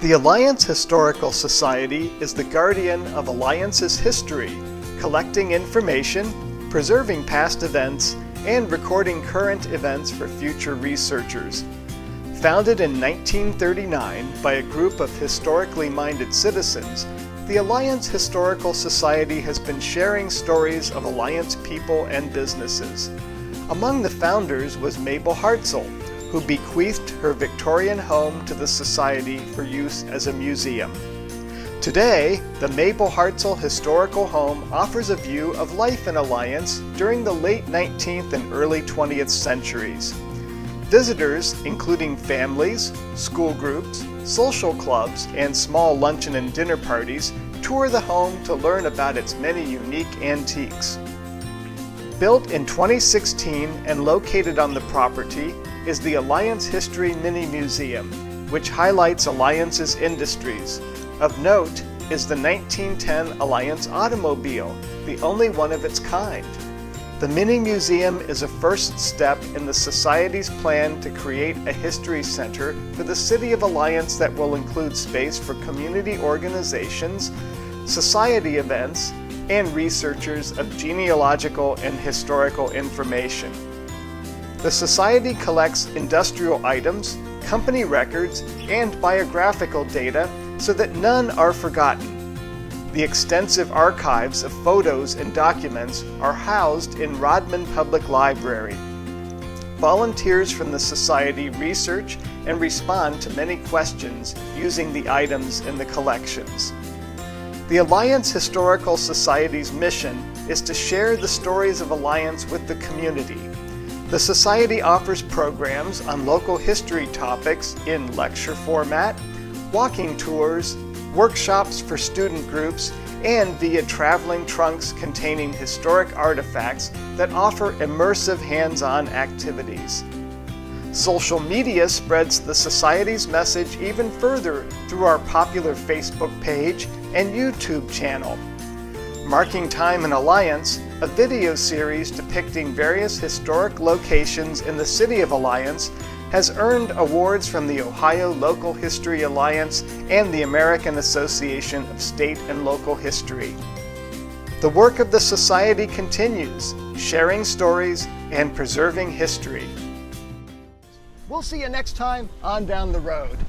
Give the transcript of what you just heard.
The Alliance Historical Society is the guardian of Alliance's history, collecting information, preserving past events, and recording current events for future researchers. Founded in 1939 by a group of historically minded citizens, the Alliance Historical Society has been sharing stories of Alliance people and businesses. Among the founders was Mabel Hartzell, who bequeathed her Victorian home to the Society for use as a museum. Today, the Mabel Hartzell Historical Home offers a view of life in Alliance during the late 19th and early 20th centuries. Visitors, including families, school groups, social clubs, and small luncheon and dinner parties, tour the home to learn about its many unique antiques. Built in 2016 and located on the property is the Alliance History Mini Museum, which highlights Alliance's industries. Of note is the 1910 Alliance automobile, the only one of its kind. The Mini Museum is a first step in the Society's plan to create a history center for the City of Alliance that will include space for community organizations, society events, and researchers of genealogical and historical information. The Society collects industrial items, company records, and biographical data so that none are forgotten. The extensive archives of photos and documents are housed in Rodman Public Library. Volunteers from the Society research and respond to many questions using the items in the collections. The Alliance Historical Society's mission is to share the stories of Alliance with the community. The Society offers programs on local history topics in lecture format, walking tours, workshops for student groups, and via traveling trunks containing historic artifacts that offer immersive hands-on activities. Social media spreads the Society's message even further through our popular Facebook page and YouTube channel. Marking Time in Alliance, a video series depicting various historic locations in the City of Alliance, has earned awards from the Ohio Local History Alliance and the American Association of State and Local History. The work of the Society continues, sharing stories and preserving history. We'll see you next time on Down the Road.